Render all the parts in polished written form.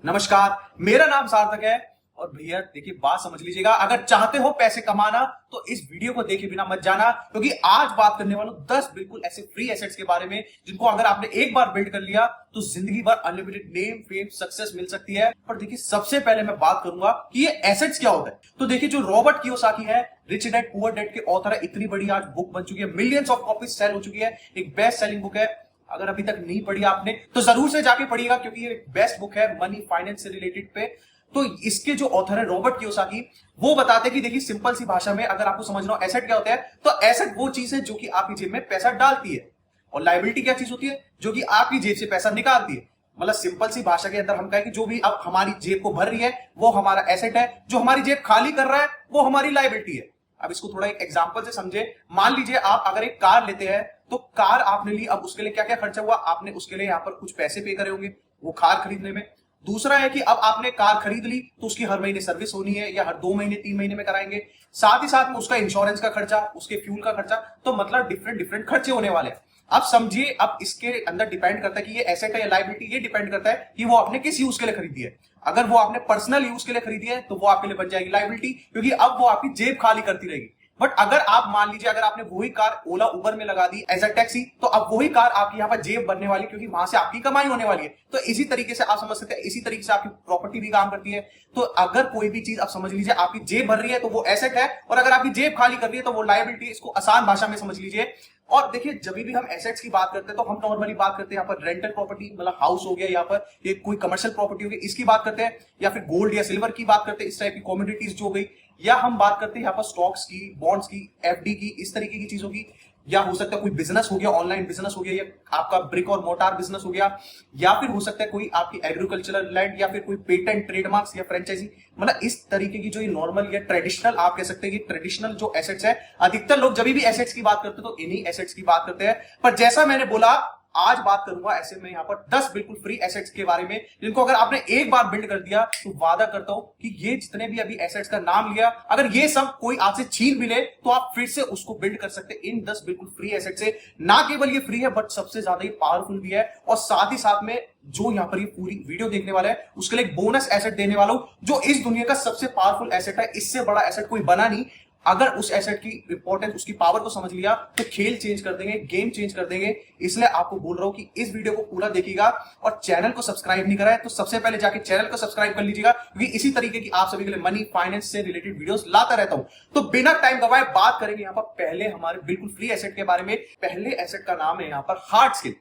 नमस्कार, मेरा नाम सार्थक है। और भैया देखिए, बात समझ लीजिएगा, अगर चाहते हो पैसे कमाना तो इस वीडियो को देखे बिना मत जाना, क्योंकि आज बात करने वालों 10 बिल्कुल ऐसे फ्री एसेट्स के बारे में जिनको अगर आपने एक बार बिल्ड कर लिया तो जिंदगी भर अनलिमिटेड नेम फेम सक्सेस मिल सकती है। पर देखिए, सबसे पहले मैं बात करूंगा कि ये एसेट्स क्या होता है। तो देखिए, जो रॉबर्ट कियोसाकी है, रिच डैड पुअर डैड के ऑथर है, इतनी बड़ी आज बुक बन चुकी है, मिलियंस ऑफ कॉपीज सेल हो चुकी है, एक बेस्ट सेलिंग बुक है। अगर अभी तक नहीं पढ़ी आपने तो जरूर से जाके पढ़िएगा, क्योंकि ये बेस्ट बुक है मनी फाइनेंस से रिलेटेड पे। तो इसके जो ऑथर है रॉबर्ट कियोसाकी, वो बताते हैं कि देखिए, सिंपल सी भाषा में अगर आपको समझना हो एसेट क्या होता है, तो एसेट वो चीज है जो कि आपकी जेब में पैसा डालती है, और लायबिलिटी क्या चीज होती है जो कि आपकी जेब से पैसा निकालती है। मतलब सिंपल सी भाषा के अंदर हम कहें कि जो भी अब हमारी जेब को भर रही है वो हमारा एसेट है, जो हमारी जेब खाली कर रहा है वो हमारी लायबिलिटी है। अब इसको थोड़ा एक एग्जांपल से समझे। मान लीजिए आप अगर एक कार लेते हैं, तो कार आपने ली, अब उसके लिए क्या क्या खर्चा हुआ, आपने उसके लिए यहाँ पर कुछ पैसे पे करे होंगे वो कार खरीदने में। दूसरा है कि अब आपने कार खरीद ली तो उसकी हर महीने सर्विस होनी है, या हर 2 महीने 3 महीने में कराएंगे। साथ ही साथ में उसका इंश्योरेंस का खर्चा, उसके फ्यूल का खर्चा, तो मतलब डिफरेंट डिफरेंट खर्चे होने वाले हैं। अब समझिए, अब इसके अंदर डिपेंड करता है कि ये एसेट है या लायबिलिटी, ये डिपेंड करता है कि वो आपने किस यूज के लिए खरीदी है। अगर वो आपने पर्सनल यूज के लिए खरीदी है तो वो आपके लिए बन जाएगी लायबिलिटी, क्योंकि अब वो आपकी जेब खाली करती रहेगी। बट अगर आप मान लीजिए, अगर आपने वही कार ओला उबर में लगा दी एज अ टैक्सी, तो अब वही कार आपकी यहाँ पर जेब बनने वाली, क्योंकि वहां से आपकी कमाई होने वाली है। तो इसी तरीके से आप समझ सकते हैं, इसी तरीके से आपकी प्रॉपर्टी भी काम करती है। तो अगर कोई भी चीज आप समझ लीजिए आपकी जेब भर रही है तो वो एसेट है, और अगर आपकी जेब खाली कर रही है तो वो लायबिलिटी। इसको आसान भाषा में समझ लीजिए। और देखिए, जब भी हम एसेट्स की बात करते हैं तो हम नॉर्मली बात करते हैं यहाँ पर रेंटल प्रॉपर्टी, मतलब हाउस हो गया, यहाँ पर ये कोई कमर्शियल प्रॉपर्टी हो गई, इसकी बात करते हैं, या फिर गोल्ड या सिल्वर की बात करते हैं, इस टाइप की कॉमोडिटीज जो हो गई, या हम बात करते हैं यहाँ पर स्टॉक्स की, बॉन्ड्स की, एफडी की, इस तरीके की चीजों की। या हो सकता है कोई बिजनेस हो गया, ऑनलाइन बिजनेस हो गया, या आपका ब्रिक और मोटार बिजनेस हो गया, या फिर हो सकता है कोई आपकी एग्रीकल्चरल लैंड, या फिर कोई पेटेंट ट्रेडमार्क्स या फ्रेंचाइजी। मतलब इस तरीके की जो ये नॉर्मल या ट्रेडिशनल आप कह सकते हैं कि ट्रेडिशनल जो एसेट्स है, अधिकतर लोग जब भी एसेट्स की बात करते हैं तो इन्हीं एसेट्स की बात करते हैं। पर जैसा मैंने बोला, आज बात करूंगा ऐसे में यहाँ पर 10 बिल्कुल फ्री एसेट्स के बारे में, जिनको अगर आपने एक बार बिल्ड कर दिया तो वादा करता हूं कि ये जितने भी अभी एसेट्स का नाम लिया, अगर ये सब कोई आपसे छीन भी ले तो आप फिर से उसको बिल्ड कर सकते हैं इन 10 बिल्कुल फ्री एसेट से। ना केवल ये फ्री है, बट सबसे ज्यादा ये पावरफुल भी है। और साथ ही साथ में जो यहाँ पर ये पूरी वीडियो देखने वाला है उसके लिए एक बोनस एसेट देने वाला हूं, जो इस दुनिया का सबसे पावरफुल एसेट है। इससे बड़ा एसेट कोई बना नहीं। अगर उस एसेट की इंपॉर्टेंस, उसकी पावर को समझ लिया तो खेल चेंज कर देंगे, गेम चेंज कर देंगे। इसलिए आपको बोल रहा हूं कि इस वीडियो को पूरा देखिएगा, और चैनल को सब्सक्राइब नहीं करा है तो सबसे पहले जाके चैनल को सब्सक्राइब कर लीजिएगा, क्योंकि इसी तरीके की आप सभी के लिए मनी फाइनेंस से रिलेटेड वीडियोस लाता रहता हूं। तो बिना टाइम गवाए बात करेंगे यहाँ पर पहले हमारे बिल्कुल फ्री एसेट के बारे में। पहले एसेट का नाम है यहाँ पर हार्ड स्किल।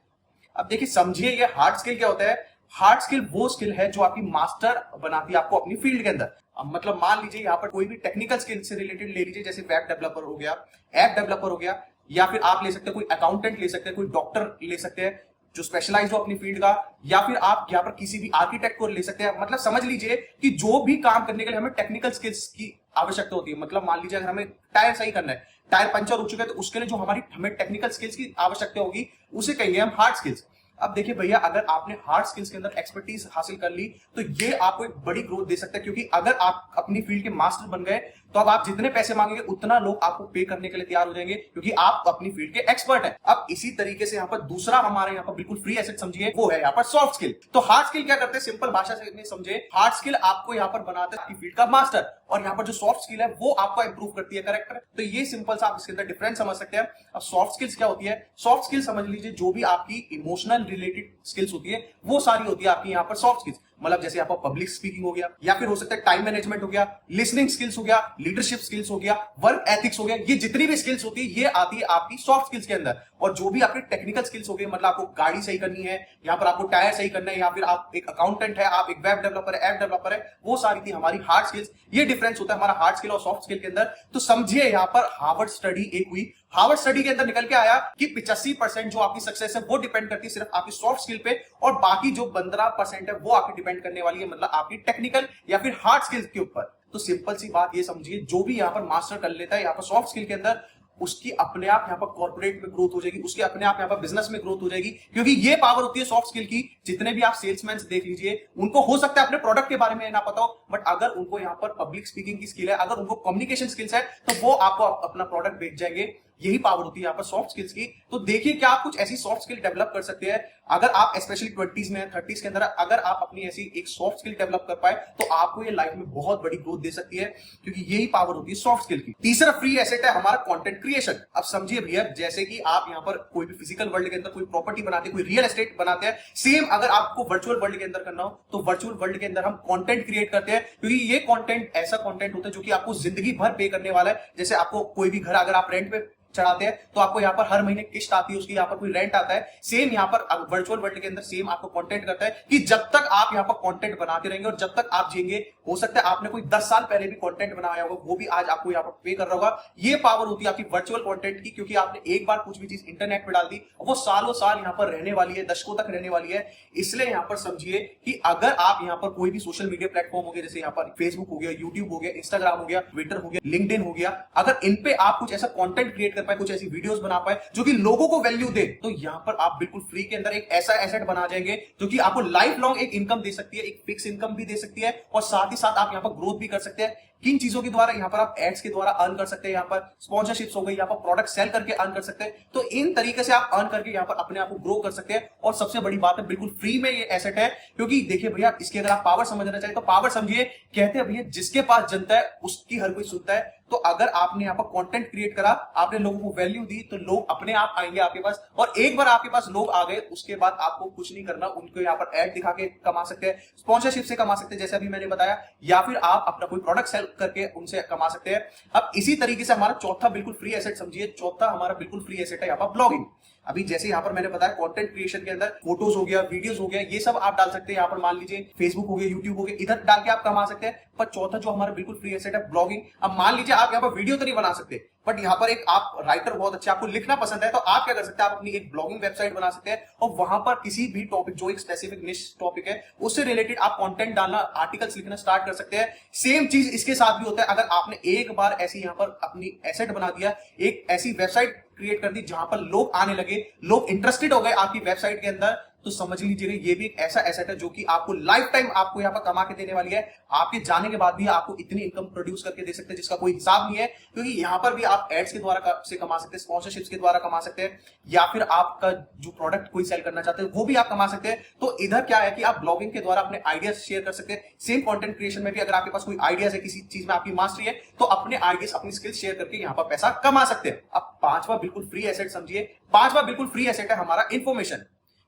अब देखिए, समझिए ये हार्ड स्किल क्या होता है। हार्ड स्किल वो स्किल है जो आपकी मास्टर बनाती है आपको अपनी फील्ड के अंदर। मतलब मान लीजिए यहाँ पर कोई भी टेक्निकल स्किल से रिलेटेड ले लीजिए, जैसे वेब डेवलपर हो गया, ऐप डेवलपर हो गया, या फिर आप ले सकते हैं कोई अकाउंटेंट ले सकते हैं, कोई डॉक्टर ले सकते हैं जो स्पेशलाइज हो अपनी फील्ड का, या फिर आप यहाँ पर किसी भी आर्किटेक्ट को ले सकते हैं। मतलब समझ लीजिए कि जो भी काम करने के लिए हमें टेक्निकल स्किल्स की आवश्यकता होती है। मतलब मान लीजिए अगर हमें टायर सही करना है, टायर पंचर हो चुका है, तो उसके लिए जो हमें टेक्निकल स्किल्स की आवश्यकता होगी उसे कहेंगे हम हार्ड स्किल्स। अब देखिए भैया, अगर आपने हार्ड स्किल्स के अंदर एक्सपर्टीज हासिल कर ली तो ये आपको एक बड़ी ग्रोथ दे सकता है, क्योंकि अगर आप अपनी फील्ड के मास्टर बन गए तो अब आप जितने पैसे मांगेंगे उतना लोग आपको पे करने के लिए तैयार हो जाएंगे, क्योंकि आप अपनी फील्ड के एक्सपर्ट हैं। अब इसी तरीके से यहाँ पर दूसरा हमारे यहाँ पर बिल्कुल फ्री एसेट समझिए, वो है यहाँ पर सॉफ्ट स्किल। तो हार्ड स्किल क्या करते हैं, सिंपल भाषा से समझे, हार्ड स्किल आपको यहाँ पर बनाता है आपकी फील्ड का मास्टर, और यहाँ पर जो सॉफ्ट स्किल है वो आपको इंप्रूव करती है करेक्टर। तो ये सिंपल सा आप इसके अंदर डिफरेंस समझ सकते हैं। अब सॉफ्ट स्किल्स क्या होती है, सॉफ्ट स्किल समझ लीजिए जो भी आपकी इमोशनल रिलेटेड स्किल्स होती है वो सारी होती है आपकी यहाँ पर सॉफ्ट स्किल्स। मतलब जैसे यहाँ पर पब्लिक स्पीकिंग हो गया, या फिर हो सकता है टाइम मैनेजमेंट हो गया, लिसनिंग स्किल्स हो गया, लीडरशिप स्किल्स हो गया, वर्क एथिक्स हो गया। ये जितनी भी स्किल्स होती है ये आती है आपकी सॉफ्ट स्किल्स के अंदर। और जो भी आपकी टेक्निकल स्किल्स हो गई, मतलब आपको गाड़ी सही करनी है, यहाँ पर आपको टायर सही करना है, या फिर आप एक अकाउंटेंट है, आप एक वेब डेवलपर है, ऐप डेवलपर है, वो सारी थी हमारी हार्ड स्किल्स। ये डिफरेंस होता है हमारा हार्ड स्किल और सॉफ्ट स्किल के अंदर। तो समझिए यहाँ पर हार्वर्ड स्टडी एक हुई, हार्वर्ड स्टडी के अंदर निकल के आया कि 85% जो आपकी सक्सेस है वो डिपेंड करती है सिर्फ आपकी सॉफ्ट स्किल पे, और बाकी जो 15% है वो आपकी डिपेंड करने वाली है, मतलब आपकी टेक्निकल या फिर हार्ड स्किल्स के ऊपर। तो सिंपल सी बात ये समझिए, जो भी यहाँ पर मास्टर कर लेता है यहाँ पर सॉफ्ट स्किल के अंदर, उसकी अपने आप यहाँ पर कॉर्पोरेट में ग्रोथ हो जाएगी, उसके अपने आप यहाँ पर बिजनेस में ग्रोथ हो जाएगी, क्योंकि ये पावर होती है सॉफ्ट स्किल की। जितने भी आप सेल्समैन देख लीजिए, उनको हो सकता है अपने प्रोडक्ट के बारे में ना पता हो, बट अगर उनको यहाँ पर पब्लिक स्पीकिंग की स्किल है, अगर उनको कम्युनिकेशन स्किल्स है, तो वो आपको अपना प्रोडक्ट बेच जाएंगे। यही पावर होती है यहाँ पर सॉफ्ट स्किल्स की। तो देखिए क्या आप कुछ ऐसी सॉफ्ट स्किल डेवलप कर सकते हैं अगर आप स्पेशली 20s में 30s के अंदर अगर आप अपनी ऐसी एक सॉफ्ट स्किल डेवलप कर पाए तो आपको ये लाइफ में बहुत बड़ी ग्रोथ दे सकती है, क्योंकि यही पावर होती है सॉफ्ट स्किल की। तीसरा फ्री एसेट है हमारा कंटेंट क्रिएशन। अब समझिए भैया, जैसे कि आप यहाँ पर कोई भी फिजिकल वर्ल्ड के अंदर कोई प्रॉपर्टी बनाते हैं, कोई रियल एस्टेट बनाते हैं, सेम अगर आपको वर्चुअल वर्ल्ड के अंदर करना हो तो वर्चुअल वर्ल्ड के अंदर हम कंटेंट क्रिएट करते हैं, क्योंकि ये कंटेंट ऐसा कंटेंट होता है जो कि आपको जिंदगी भर पे करने वाला है। जैसे आपको कोई भी घर अगर आप रेंट पे चढ़ाते हैं तो आपको यहाँ पर हर महीने किस्त आती है, उसकी यहाँ पर कोई रेंट आता है। सेम यहाँ पर वर्चुअल वर्ल्ड के अंदर सेम आपको कंटेंट करता है कि जब तक आप यहाँ पर कंटेंट बनाते रहेंगे और जब तक आप जिएंगे, हो सकता है आपने कोई 10 साल पहले भी कंटेंट बनाया होगा, वो भी आज आपको यहाँ पर पे कर रहा होगा। ये पावर होती है आपकी वर्चुअल कंटेंट की, क्योंकि आपने एक बार कुछ भी चीज इंटरनेट पे डाल दी, वो सालों साल यहाँ पर रहने वाली है, दशकों तक रहने वाली है। इसलिए यहाँ पर समझिए कि अगर आप यहाँ पर कोई भी सोशल मीडिया प्लेटफॉर्म हो गया, जैसे यहाँ पर फेसबुक हो गया, यूट्यूब हो गया, इंस्टाग्राम हो गया, ट्विटर हो गया, लिंक्डइन हो गया, अगर इन पे आप कुछ ऐसा कंटेंट क्रिएट कर पाए, कुछ ऐसी वीडियोस बना पाए जो कि लोगों को वैल्यू दे, तो यहां पर आप बिल्कुल फ्री के अंदर एक ऐसा एसेट बना जाएंगे जो कि आपको लाइफ लॉन्ग एक इनकम दे सकती है, एक फिक्स इनकम भी दे सकती है, और साथ ही साथ आप यहां पर ग्रोथ भी कर सकते हैं। किन चीजों के द्वारा? यहाँ पर आप एड्स के द्वारा अर्न कर सकते हैं, यहाँ पर स्पॉन्सरशिप्स हो गई, यहाँ पर प्रोडक्ट सेल करके अर्न कर सकते हैं। तो इन तरीके से आप अर्न करके यहाँ पर अपने आप को ग्रो कर सकते हैं। और सबसे बड़ी बात है, बिल्कुल फ्री में ये एसेट है, क्योंकि देखिए भैया, इसकी अगर आप पावर समझना चाहिए तो पावर समझिए, कहते हैं भैया जिसके पास जनता है उसकी हर कोई सुनता है। तो अगर आपने यहाँ पर कंटेंट क्रिएट करा, आपने लोगों को वैल्यू दी, तो लोग अपने आप आएंगे आपके पास। और एक बार आपके पास लोग आ गए, उसके बाद आपको कुछ नहीं करना, उनको यहाँ पर ऐड दिखा के कमा सकते हैं, स्पॉन्सरशिप से कमा सकते हैं जैसे अभी मैंने बताया, या फिर आप अपना कोई प्रोडक्ट सेल करके उनसे कमा सकते हैं। अब इसी तरीके से हमारा चौथा बिल्कुल फ्री एसेट समझिए, चौथा हमारा बिल्कुल फ्री एसेट है यहाँ पर ब्लॉगिंग। अभी जैसे यहाँ पर मैंने बताया कंटेंट क्रिएशन के अंदर फोटोज हो गया, वीडियोस हो गया, ये सब आप डाल सकते हैं। यहाँ पर मान लीजिए फेसबुक हो गया, यूट्यूब हो गया, इधर डाल के आप कमा सकते हैं। पर चौथा जो हमारा बिल्कुल फ्री एसेट है ब्लॉगिंग। अब मान लीजिए आप यहाँ पर वीडियो तो नहीं बना सकते, बट यहाँ पर एक आप राइटर बहुत अच्छे, आपको लिखना पसंद है, तो आप क्या कर सकते हैं, आप अपनी एक ब्लॉगिंग वेबसाइट बना सकते हैं और वहां पर किसी भी टॉपिक, जो एक स्पेसिफिक निश टॉपिक है, उससे रिलेटेड आप कंटेंट डालना, आर्टिकल्स लिखना स्टार्ट कर सकते हैं। सेम चीज इसके साथ भी होता है। अगर आपने एक बार ऐसी यहाँ पर अपनी एसेट बना दिया, एक ऐसी वेबसाइट क्रिएट कर दी जहां पर लोग आने लगे, लोग इंटरेस्टेड हो गए आपकी वेबसाइट के अंदर, तो समझ लीजिएगा ये भी एक ऐसा एसेट है जो कि आपको लाइफ टाइम आपको यहाँ पर कमा के देने वाली है। आपके जाने के बाद भी आपको इतनी इनकम प्रोड्यूस करके दे सकते हैं जिसका कोई हिसाब नहीं है, क्योंकि यहाँ पर भी आप एड्स के द्वारा से कमा सकते हैं, स्पॉन्सरशिप्स के द्वारा कमा सकते हैं, या फिर आपका जो प्रोडक्ट कोई सेल करना चाहते हैं वो भी आप कमा सकते हैं। तो इधर क्या है कि आप ब्लॉगिंग के द्वारा अपने आइडियाज शेयर कर सकते हैं। सेम कंटेंट क्रिएशन में भी अगर आपके पास कोई आइडियाज है, किसी चीज में आपकी मास्टरी है, तो अपने आइडियाज, अपनी स्किल्स शेयर करके यहाँ पर पैसा कमा सकते हैं। अब पांचवा बिल्कुल फ्री एसेट समझिए, पांचवा बिल्कुल फ्री एसेट है हमारा इंफॉर्मेशन।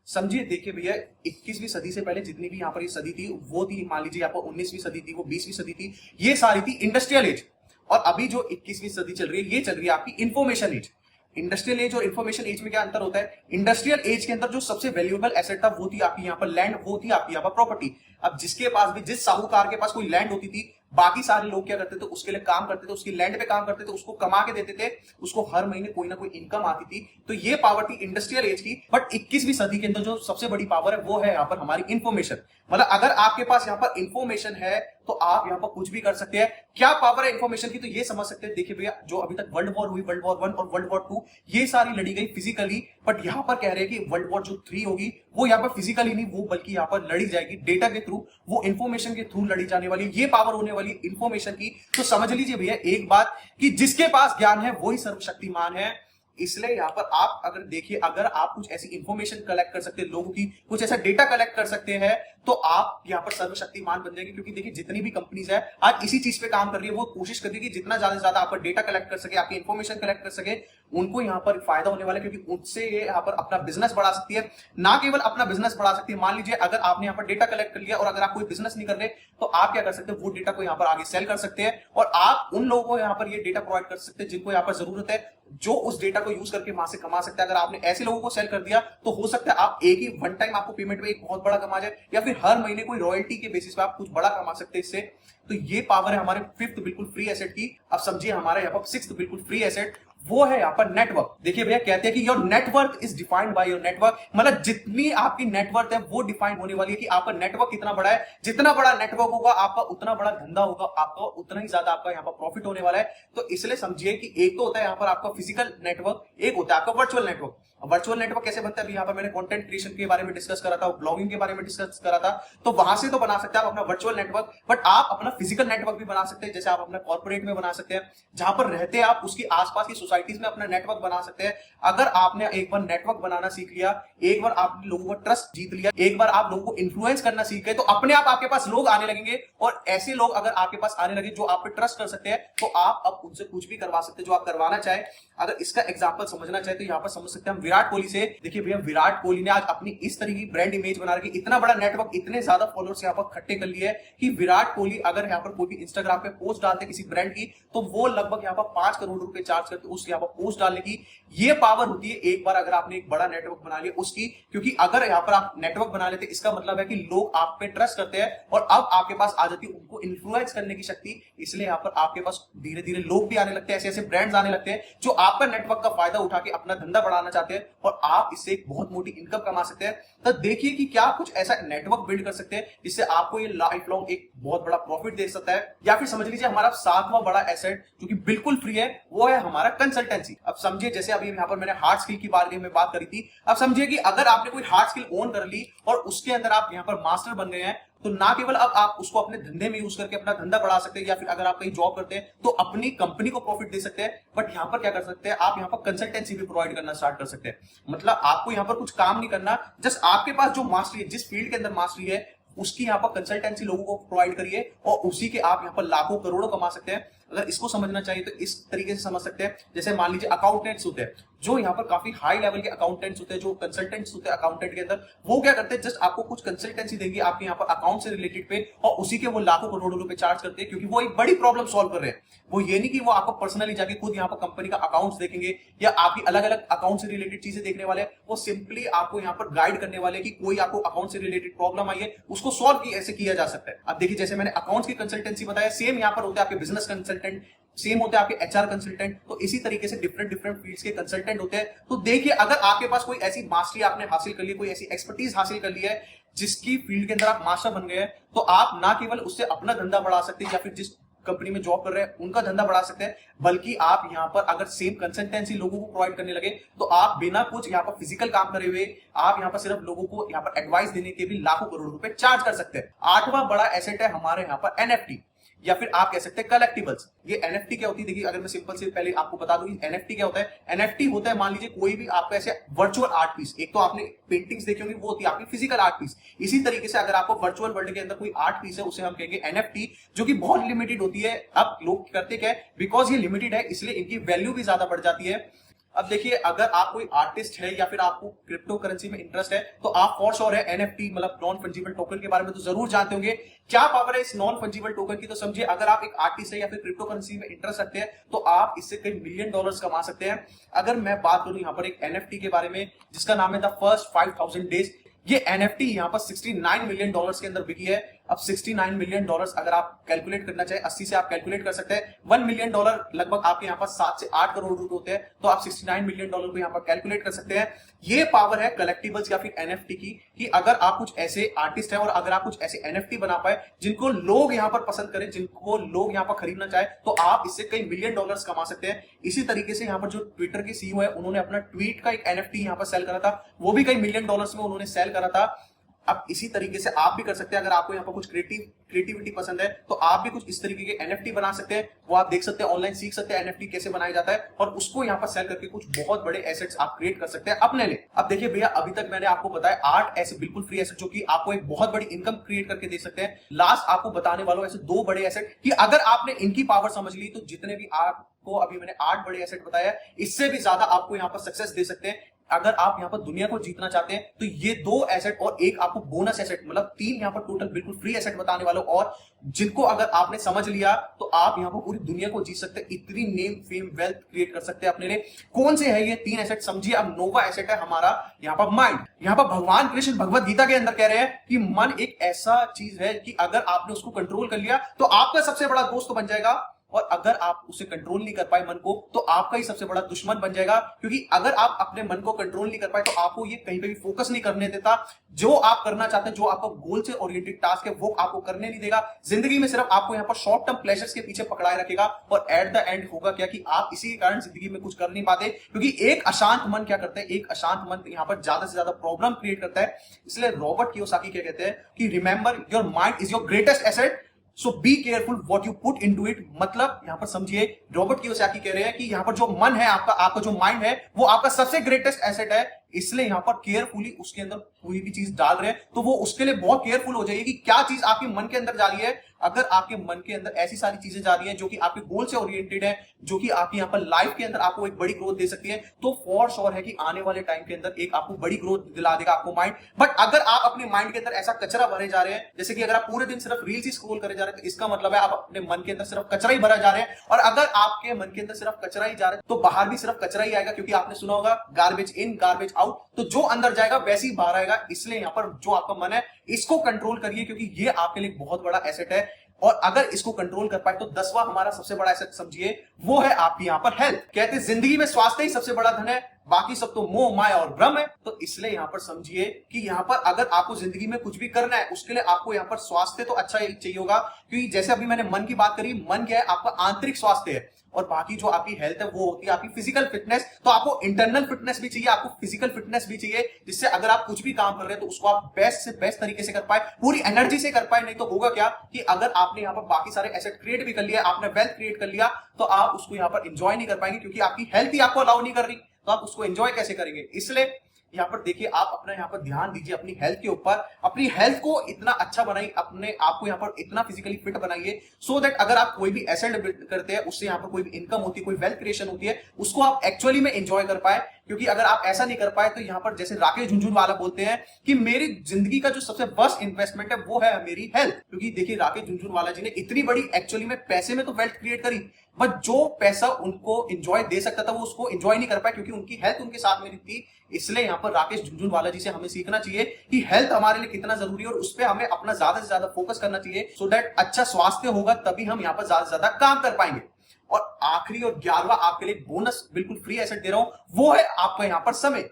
समझिए, देखिए भैया, 21वीं सदी से पहले जितनी भी यहाँ पर ये सदी थी, वो थी, मान लीजिए यहाँ पर 19वीं सदी थी, वो 20वीं सदी थी, ये सारी थी इंडस्ट्रियल एज। और अभी जो 21वीं सदी चल रही है, ये चल रही है आपकी इंफॉर्मेशन एज। इंडस्ट्रियल एज और इंफॉर्मेशन एज में क्या अंतर होता है? इंडस्ट्रियल एज के अंदर जो सबसे वैल्यूएबल एसेट था वो थी आपकी यहाँ पर लैंड, वो थी आपकी यहाँ पर प्रॉपर्टी। अब जिसके पास भी, जिस साहूकार के पास कोई लैंड होती थी, बाकी सारे लोग क्या करते थे, उसके लिए काम करते थे, उसकी लैंड पे काम करते थे, उसको कमा के देते थे, उसको हर महीने कोई ना कोई इनकम आती थी। तो ये पावर थी इंडस्ट्रियल एज की। बट 21वीं सदी के अंदर जो सबसे बड़ी पावर है वो है यहाँ पर हमारी इंफॉर्मेशन। मतलब अगर आपके पास यहाँ पर इंफॉर्मेशन है तो आप यहाँ पर कुछ भी कर सकते हैं। क्या पावर है इंफॉर्मेशन की, तो ये समझ सकते हैं। देखिए भैया, जो अभी तक वर्ल्ड वॉर हुई, वर्ल्ड वॉर 1 और वर्ल्ड वॉर 2, ये सारी लड़ी गई फिजिकली, बट यहाँ पर कह रहे हैं कि वर्ल्ड वॉर जो 3 होगी वो यहाँ पर फिजिकली नहीं, वो बल्कि यहाँ पर लड़ी जाएगी डेटा के थ्रू, वो इंफॉर्मेशन के थ्रू लड़ी जाने वाली, ये पावर होने वाली इंफॉर्मेशन की। तो समझ लीजिए भैया एक बात, कि जिसके पास ज्ञान है वही सर्वशक्तिमान है। इसलिए यहाँ पर आप अगर देखिए, अगर आप कुछ ऐसी इंफॉर्मेशन कलेक्ट कर सकते हैं, लोगों की कुछ ऐसा डेटा कलेक्ट कर सकते हैं, तो आप यहाँ पर सर्वशक्तिमान बन जाएंगे। क्योंकि देखिए, जितनी भी कंपनीज है आज इसी चीज पे काम कर रही है, वो कोशिश कर रही है कि जितना ज्यादा से ज्यादा आपका डेटा कलेक्ट कर सके, आपकी इंफॉर्मेशन कलेक्ट कर सके, उनको यहाँ पर फायदा होने वाला है, क्योंकि उससे ये यहाँ पर अपना बिजनेस बढ़ा सकती है। ना केवल अपना बिजनेस बढ़ा सकती है, मान लीजिए अगर आपने यहाँ पर डेटा कलेक्ट कर लिया और अगर आप कोई बिजनेस नहीं कर रहे, तो आप क्या कर सकते हैं, वो डेटा को यहाँ पर आगे सेल कर सकते हैं और आप उन लोगों को यहाँ पर ये डेटा प्रोवाइड कर सकते हैं जिनको यहाँ पर जरूरत है, जो उस डेटा को यूज करके वहां से कमा सकते हैं। अगर आपने ऐसे लोगों को सेल कर दिया तो हो सकता है आप एक ही वन टाइम आपको पेमेंट में एक बहुत बड़ा कमा जाए, या फिर हर महीने कोई रॉयल्टी के बेसिस पे आप कुछ बड़ा कमा सकते हैं इससे। तो ये पावर है हमारे फिफ्थ बिल्कुल फ्री एसेट की। अब समझिए हमारे यहाँ पर सिक्स्थ बिल्कुल फ्री एसेट, वो है यहाँ पर नेटवर्क। देखिए भैया, कहते हैं कि your network is defined by your network. मतलब जितनी आपकी नेटवर्क है वो डिफाइन होने वाली है कि आपका नेटवर्क कितना बड़ा है। जितना बड़ा नेटवर्क होगा आपका उतना बड़ा धंधा होगा, आपका उतना ही ज्यादा आपका यहाँ पर प्रॉफिट होने वाला है। तो इसलिए समझिए कि एक तो होता है यहाँ पर आपका फिजिकल नेटवर्क, एक होता है आपका वर्चुअल नेटवर्क। वर्चुअल नेटवर्क कैसे बनता है? अभी यहाँ पर मैंने कंटेंट क्रिएशन के बारे में डिस्कस करा था, ब्लॉगिंग के बारे में डिस्कस करा था, तो वहां से तो बना सकते हैं आप अपना वर्चुअल नेटवर्क, बट आप अपना फिजिकल नेटवर्क भी बना सकते हैं। जैसे आप अपना कॉर्पोरेट में बना सकते हैं, जहां पर रहते हैं आप, उसकी आसपास की सोसाइटीज में अपना नेटवर्क बना सकते हैं। अगर आपने एक बार नेटवर्क बनाना सीख लिया, एक बार आपने लोगों का ट्रस्ट जीत लिया, एक बार आप लोगों को इन्फ्लुएंस करना सीख गए, तो अपने आप आपके पास लोग आने लगेंगे। और ऐसे लोग अगर आपके पास आने लगे जो आप पे ट्रस्ट कर सकते हैं, तो आप अब उनसे कुछ भी करवा सकते हैं जो आप करवाना चाहे। अगर इसका एग्जांपल समझना चाहे तो यहां पर समझ सकते हैं हम विराट कोहली से। देखिए भैया, विराट कोहली ने आज अपनी इस तरह की ब्रांड इमेज बना रखी, इतना बड़ा नेटवर्क, इतने ज्यादा फॉलोअर्स यहां पर इकट्ठे कर लिए कि विराट कोहली अगर यहां पर कोई भी इंस्टाग्राम पे पोस्ट डालते किसी ब्रांड की, तो वो लगभग यहां पर 5 करोड़ रुपए चार्ज करते उस यहां पर पोस्ट डालने की। ये पावर होती है एक बार अगर आपने एक बड़ा नेटवर्क बना लिया उसकी। क्योंकि अगर यहां पर आप नेटवर्क बना लेते, इसका मतलब है कि लोग आप पे ट्रस्ट करते हैं और अब आपके पास आ जाती है उनको इन्फ्लुएंस करने की शक्ति। इसलिए यहां पर आपके पास धीरे धीरे लोग भी आने लगते हैं, ऐसे ऐसे ब्रांड्स आने लगते हैं जो आपका नेटवर्क का फायदा उठा के अपना धंधा बढ़ाना चाहते हैं और आप इससे एक बहुत मोटी इनकम कमा सकते हैं। तो देखिए कि क्या कुछ ऐसा नेटवर्क बिल्ड कर सकते हैं जिससे आपको ये लाइफ लॉन्ग एक बहुत बड़ा प्रॉफिट दे सकता है। या फिर समझ लीजिए हमारा 7वां बड़ा एसेट जो कि बिल्कुल फ्री है, वो है हमारा कंसल्टेंसी। अब समझिए, जैसे अभी यहां पर मैंने हार्ड स्किल की बारे में बात करी थी, अब समझिए कि अगर आपने कोई हार्ड स्किल ओन कर ली और उसके अंदर आप यहां पर मास्टर बन गए हैं, तो ना केवल अब आप उसको अपने धंधे में यूज करके अपना धंधा बढ़ा सकते हैं, या फिर अगर आप कहीं जॉब करते हैं तो अपनी कंपनी को प्रॉफिट दे सकते हैं। बट यहां पर क्या कर सकते हैं, आप यहां पर कंसल्टेंसी भी प्रोवाइड करना स्टार्ट कर सकते हैं। मतलब आपको यहां पर कुछ काम नहीं करना, जस्ट आपके पास जो मास्टरी है, जिस फील्ड के अंदर मास्टरी है, उसकी यहां पर कंसल्टेंसी लोगों को प्रोवाइड करिए और उसी के आप यहां पर लाखों करोड़ों कमा सकते हैं। अगर इसको समझना चाहिए तो इस तरीके से समझ सकते हैं। जैसे मान लीजिए अकाउंटेंट्स होते हैं, जो यहाँ पर काफी हाई लेवल के अकाउंटेंट्स होते हैं, जो कंसल्टेंट्स होते हैं अकाउंटेंट के अंदर, वो क्या करते हैं, जस्ट आपको कुछ कंसल्टेंसी देंगे आपके यहाँ पर अकाउंट से रिलेटेड पे, और उसी के वो लाखों करोड़ों रुपए चार्ज करते हैं, क्योंकि वो एक बड़ी प्रॉब्लम सॉल्व कर रहे हैं। वो ये नहीं कि वो आपको पर्सनली जाके खुद यहाँ पर कंपनी का अकाउंट्स देखेंगे या आपकी अलग अलग अकाउंट से रिलेटेड चीजें देखने वाले हैं। वो सिंपली आपको यहाँ पर गाइड करने वाले कि कोई आपको अकाउंट से रिलेटेड प्रॉब्लम आई है, उसको सॉल्व ऐसे किया जा सकता है। अब देखिए, जैसे मैंने अकाउंट्स की कंसल्टेंसी बताया, सेम यहाँ पर होते हैं आपके बिजनेस कंसल्टेंट, सेम होते हैं आपके एचआर कंसल्टेंट। तो इसी तरीके से डिफरेंट डिफरेंट फील्ड्स के कंसल्टेंट होते हैं। तो देखिए, अगर आपके पास कोई ऐसी मास्टरी आपने हासिल कर ली, कोई ऐसी एक्सपर्टीज हासिल कर ली है जिसकी फील्ड के अंदर आप मास्टर बन गए हैं, तो आप ना केवल उससे अपना धंधा बढ़ा सकते हैं या फिर जिस कंपनी में जॉब कर रहे हैं उनका धंधा बढ़ा सकते हैं, बल्कि आप यहां पर अगर सेम कंसल्टेंसी लोगों को प्रोवाइड करने लगे, तो आप बिना कुछ यहां पर फिजिकल काम करे हुए आप यहां पर सिर्फ लोगों को यहां पर एडवाइस देने के भी लाखों करोड़ रुपए चार्ज कर सकते हैं। 8वां बड़ा एसेट है हमारे यहां पर एनएफटी, या फिर आप कह सकते हैं कलेक्टिबल्स। ये एनएफटी क्या होती है, देखिए अगर मैं सिंपल से पहले आपको बता दूं एनएफटी क्या होता है। एनएफटी होता है, मान लीजिए कोई भी आपका ऐसे वर्चुअल आर्ट पीस, एक तो आपने पेंटिंग्स देखी होंगी, वो होती है आपकी फिजिकल आर्ट पीस। इसी तरीके से अगर आपको वर्चुअल वर्ल्ड के अंदर कोई आर्ट पीस है, उसे हम कहेंगे एनएफटी, जो कि बहुत लिमिटेड होती है। अब लोग करते क्या है, बिकॉज ये लिमिटेड है इसलिए इनकी वैल्यू भी ज्यादा बढ़ जाती है। अब देखिए, अगर आप कोई आर्टिस्ट है या फिर आपको क्रिप्टो करेंसी में इंटरेस्ट है, तो आप फॉर श्योर है एनएफटी मतलब नॉन फंजिबल टोकन के बारे में तो जरूर जानते होंगे। क्या पावर है इस नॉन फंजिबल टोकन की, तो समझिए अगर आप एक आर्टिस्ट है या फिर क्रिप्टो करेंसी में इंटरेस्ट रखते हैं, तो आप इससे कई मिलियन डॉलर्स कमा सकते हैं। अगर मैं बात करूं यहाँ पर एक एनएफटी के बारे में जिसका नाम है द फर्स्ट 5000 डेज, ये एनएफटी यहाँ पर 69 मिलियन डॉलर्स के अंदर बिकी है। अब 69 मिलियन डॉलर्स अगर आप कैलकुलेट करना चाहे, 80 से आप कैलकुलेट कर सकते हैं। 1 मिलियन डॉलर लगभग आपके यहाँ पर 7 से 8 करोड़ रुपए होते हैं, तो आप 69 मिलियन डॉलर को यहाँ पर कैलकुलेट कर सकते हैं। ये पावर है कलेक्टिबल्स या फिर एनएफटी की, कि अगर आप कुछ ऐसे आर्टिस्ट है और अगर आप कुछ ऐसे एनएफटी बना पाए जिनको लोग यहाँ पर पसंद करें, जिनको लोग यहाँ पर खरीदना चाहे, तो आप इससे कई मिलियन डॉलर्स कमा सकते हैं। इसी तरीके से यहाँ पर जो ट्विटर के सीईओ है, उन्होंने अपना ट्वीट का एक एनएफटी यहाँ पर सेल करा था, वो भी कई मिलियन डॉलर्स में उन्होंने सेल करा था। अब इसी तरीके से आप भी कर सकते हैं। अगर आपको यहाँ पर कुछ क्रिएटिविटी पसंद है, तो आप भी कुछ इस तरीके के एनएफटी बना सकते हैं। वो आप देख सकते हैं, ऑनलाइन सीख सकते हैं एनएफटी कैसे बनाया जाता है, और उसको यहाँ पर सेल करके कुछ बहुत बड़े एसेट्स आप क्रिएट कर सकते हैं अपने लिए। अब देखिए भैया, अभी तक मैंने आपको बताया 8 ऐसे बिल्कुल फ्री एसेट जो कि आपको एक बहुत बड़ी इनकम क्रिएट करके दे सकते हैं। लास्ट आपको बताने वालों ऐसे 2 बड़े एसेट कि अगर आपने इनकी पावर समझ ली, तो जितने भी आपको अभी मैंने 8 बड़े एसेट बताया, इससे भी ज्यादा आपको यहाँ पर सक्सेस दे सकते हैं। अगर आप यहां पर दुनिया को जीतना चाहते हैं, तो ये 2 एसेट और एक आपको बोनस एसेट, मतलब 3 यहां पर टोटल बिल्कुल फ्री एसेट बताने वालों, और जिनको अगर आपने समझ लिया तो आप यहां पर पूरी दुनिया को जीत सकते हैं। इतनी नेम फेम वेल्थ क्रिएट कर सकते हैं अपने लिए। कौन से है ये 3 एसेट, समझिए। अब नोवा एसेट है हमारा यहाँ पर माइंड। यहाँ पर भगवान कृष्ण भगवत गीता के अंदर कह रहे हैं कि मन एक ऐसा चीज है कि अगर आपने उसको कंट्रोल कर लिया तो आपका सबसे बड़ा दोस्त बन जाएगा, और अगर आप उसे कंट्रोल नहीं कर पाए मन को, तो आपका ही सबसे बड़ा दुश्मन बन जाएगा। क्योंकि अगर आप अपने मन को कंट्रोल नहीं कर पाए, तो आपको ये कहीं पे भी फोकस नहीं करने देता। जो आप करना चाहते हैं, जो आपका गोल से ओरिएंटेड टास्क है, वो आपको करने नहीं देगा। जिंदगी में सिर्फ आपको यहाँ पर शॉर्ट टर्म प्लेजर्स के पीछे पकड़ाए रखेगा, और एट द एंड होगा क्या कि आप इसी के कारण जिंदगी में कुछ कर नहीं पाते। क्योंकि एक अशांत मन क्या करता है, एक अशांत मन यहाँ पर ज्यादा से ज्यादा प्रॉब्लम क्रिएट करता है। इसलिए रॉबर्ट कियोसाकी क्या कहते हैं कि remember your mind is your greatest asset, so be careful what you put into it. मतलब यहां पर समझिए रॉबर्ट कियोसाकी कह रहे हैं कि यहां पर जो मन है आपका, आपका जो माइंड है, वो आपका सबसे ग्रेटेस्ट एसेट है। इसलिए यहां पर केयरफुली उसके अंदर कोई भी चीज डाल रहे हैं तो वो उसके लिए बहुत केयरफुल हो जाइए कि क्या चीज आपके मन के अंदर जा रही है। अगर आपके मन के अंदर ऐसी सारी चीजें जा रही हैं जो कि आपके गोल से ओरिएंटेड है, जो कि आपकी यहां पर लाइफ के अंदर आपको एक बड़ी ग्रोथ दे सकती है, तो फॉर श्योर है कि आने वाले टाइम के अंदर एक आपको बड़ी ग्रोथ दिला देगा आपको माइंड। बट अगर आप अपने माइंड के अंदर ऐसा कचरा भरे जा रहे हैं, जैसे कि अगर आप पूरे दिन सिर्फ रील्स ही स्क्रॉल करे जा रहे हैं, तो इसका मतलब है आप अपने मन के अंदर सिर्फ कचरा ही भरा जा रहे हैं। और अगर आपके मन के अंदर सिर्फ कचरा ही जा रहा है तो बाहर भी सिर्फ कचरा ही आएगा, क्योंकि आपने सुना होगा गार्बेज इन गार्बेज आउट। तो जो अंदर जाएगा वैसे ही बाहर आएगा। इसलिए यहां पर जो आपका मन है इसको कंट्रोल करिए, क्योंकि ये आपके लिए बहुत बड़ा एसेट है। और अगर इसको कंट्रोल कर पाए तो 10वां हमारा सबसे बड़ा एसेट समझिए वो है आपकी यहां पर हेल्थ। कहते हैं जिंदगी में स्वास्थ्य ही सबसे बड़ा धन है, बाकी सब तो मोह माया और भ्रम है। तो इसलिए यहां पर समझिए कि यहां पर अगर आपको जिंदगी में कुछ भी करना है उसके लिए आपको यहां पर स्वास्थ्य तो अच्छा ही चाहिए होगा, क्योंकि जैसे अभी मैंने मन की बात करी, मन क्या है आपका आंतरिक स्वास्थ्य है, और बाकी जो आपकी हेल्थ है वो होती है आपकी फिजिकल फिटनेस। तो आपको इंटरनल फिटनेस भी चाहिए, आपको फिजिकल फिटनेस भी चाहिए, जिससे अगर आप कुछ भी काम कर रहे हैं तो उसको आप बेस्ट से बेस्ट तरीके से कर पाए, पूरी एनर्जी से कर पाए। नहीं तो होगा क्या कि अगर आपने यहाँ पर बाकी सारे एसेट क्रिएट भी कर लिया, आपने वेल्थ क्रिएट कर लिया, तो आप उसको यहाँ पर एंजॉय नहीं कर पाएंगे, क्योंकि आपकी हेल्थ ही आपको अलाउ नहीं कर रही, तो आप उसको एंजॉय कैसे करेंगे। इसलिए यहाँ पर देखिए आप अपना यहाँ पर ध्यान दीजिए अपनी हेल्थ के ऊपर, अपनी हेल्थ को इतना अच्छा बनाइए, अपने आप को यहाँ पर इतना फिजिकली फिट बनाइए, सो दैट अगर आप कोई भी एसेट बिल्ड करते हैं, उससे यहाँ पर कोई भी इनकम होती है, कोई वेल्थ क्रिएशन होती है, उसको आप एक्चुअली में एंजॉय कर पाए। क्योंकि अगर आप ऐसा नहीं कर पाए तो यहाँ पर जैसे राकेश झुनझुनवाला बोलते हैं कि मेरी जिंदगी का जो सबसे बेस्ट इन्वेस्टमेंट है वो है मेरी हेल्थ। क्योंकि देखिए राकेश झुनझुनवाला जी ने इतनी बड़ी एक्चुअली में पैसे में तो वेल्थ क्रिएट करी, बट जो पैसा उनको एंजॉय दे सकता था वो उसको एंजॉय नहीं कर पाए, क्योंकि उनकी हेल्थ उनके साथ में थी। इसलिए यहाँ पर राकेश झुनझुनवाला जी से हमें सीखना चाहिए कि हेल्थ हमारे लिए कितना जरूरी है, और उस पर हमें अपना ज्यादा से ज्यादा फोकस करना चाहिए, सो दैट अच्छा स्वास्थ्य होगा तभी हम यहाँ पर ज्यादा से ज्यादा काम कर पाएंगे। और आखिरी और 11वां आपके लिए बोनस बिल्कुल फ्री एसेट दे रहा हूं, वो है आपका यहां पर समय।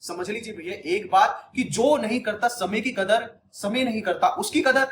समझ लीजिए भैया एक बात कि जो नहीं करता समय की कदर, समय नहीं करता उसकी कदर।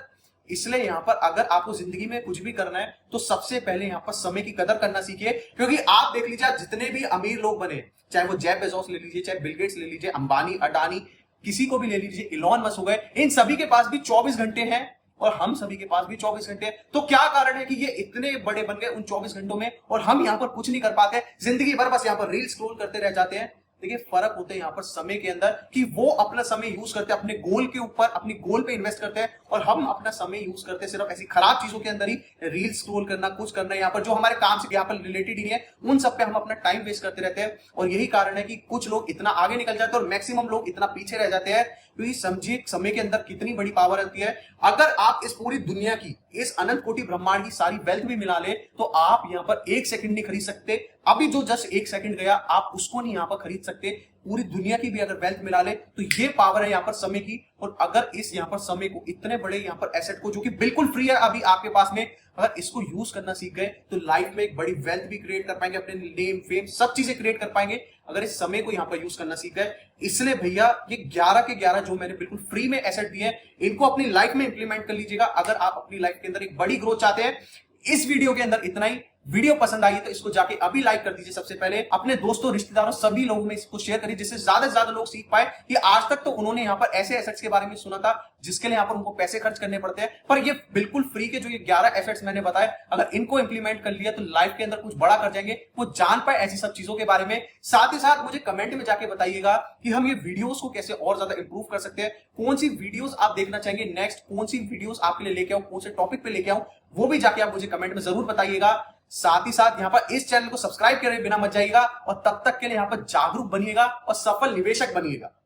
इसलिए यहां पर अगर आपको जिंदगी में कुछ भी करना है तो सबसे पहले यहां पर समय की कदर करना सीखिए। क्योंकि आप देख लीजिए आप जितने भी अमीर लोग बने, चाहे वो जेफ बेजोस ले लीजिए, चाहे बिल गेट्स ले लीजिए, अंबानी, अडानी, किसी को भी ले लीजिए, इलॉन मस्क हो गए, इन सभी के पास भी 24 घंटे हैं और हम सभी के पास भी 24 घंटे हैं। तो क्या कारण है कि ये इतने बड़े बन गए उन 24 घंटों में और हम यहां पर कुछ नहीं कर पाते, जिंदगी भर बस यहां पर रील स्क्रॉल करते रह जाते हैं। देखिए फर्क होता है यहाँ पर समय के अंदर कि वो अपना समय यूज करते हैं अपने गोल के ऊपर, अपनी गोल पे इन्वेस्ट करते हैं, और हम अपना समय यूज करते हैं सिर्फ ऐसी खराब चीजों के अंदर ही, रील स्क्रॉल करना, कुछ करना, यहाँ पर जो हमारे काम से यहाँ पर रिलेटेड ही नहीं है उन सब पे हम अपना टाइम वेस्ट करते रहते हैं। और यही कारण है कि कुछ लोग इतना आगे निकल जाते हैं और मैक्सिमम लोग इतना पीछे रह जाते हैं। क्योंकि समझिए समय के अंदर कितनी बड़ी पावर होती है। अगर आप इस पूरी दुनिया की, इस अनंत कोटि ब्रह्मांड की सारी वेल्थ भी मिला ले तो आप यहाँ पर 1 सेकंड नहीं खरीद सकते। अभी जो जस्ट 1 सेकंड गया आप उसको नहीं यहाँ पर खरीद सकते। पूरी दुनिया की भी अगर वेल्थ मिला ले तो ये पावर है यहाँ पर समय की। और अगर इस यहाँ पर समय को, इतने बड़े यहाँ पर एसेट को जो कि बिल्कुल फ्री है अभी आपके पास में, अगर इसको यूज करना सीख गए तो लाइफ में एक बड़ी वेल्थ भी क्रिएट कर पाएंगे, अपने नेम फेम सब चीजें क्रिएट कर पाएंगे अगर इस समय को यहाँ पर यूज करना सीख गए। इसलिए भैया ये 11 के 11 जो मैंने बिल्कुल फ्री में एसेट दिए हैं इनको अपनी लाइफ में इंप्लीमेंट कर लीजिएगा अगर आप अपनी लाइफ के अंदर एक बड़ी ग्रोथ चाहते हैं। इस वीडियो के अंदर इतना ही। वीडियो पसंद आई तो इसको जाके अभी लाइक कर दीजिए। सबसे पहले अपने दोस्तों, रिश्तेदारों, सभी लोगों में इसको शेयर करिए, जिससे ज्यादा से ज्यादा लोग सीख पाए कि आज तक तो उन्होंने यहाँ पर ऐसे एसेट्स के बारे में सुना था जिसके लिए यहाँ पर उनको पैसे खर्च करने पड़ते हैं, पर ये बिल्कुल फ्री के जो ये 11 एसेट्स मैंने बताए अगर इनको इंप्लीमेंट कर लिया तो लाइफ के अंदर कुछ बड़ा कर जाएंगे, वो जान पाए ऐसी सब चीजों के बारे में। साथ ही साथ मुझे कमेंट में जाके बताइएगा कि हम ये वीडियोस को कैसे और ज्यादा इंप्रूव कर सकते हैं, कौन सी वीडियोस आप देखना चाहेंगे नेक्स्ट, कौन सी वीडियोस आपके लिए लेके आऊं, कौन से टॉपिक पे लेके आऊं, वो भी जाके आप मुझे कमेंट में जरूर बताइएगा। साथ ही साथ यहाँ पर इस चैनल को सब्सक्राइब करे बिना मत जाइएगा और तब तक के लिए यहाँ पर जागरूक बनिएगा और सफल निवेशक बनिएगा।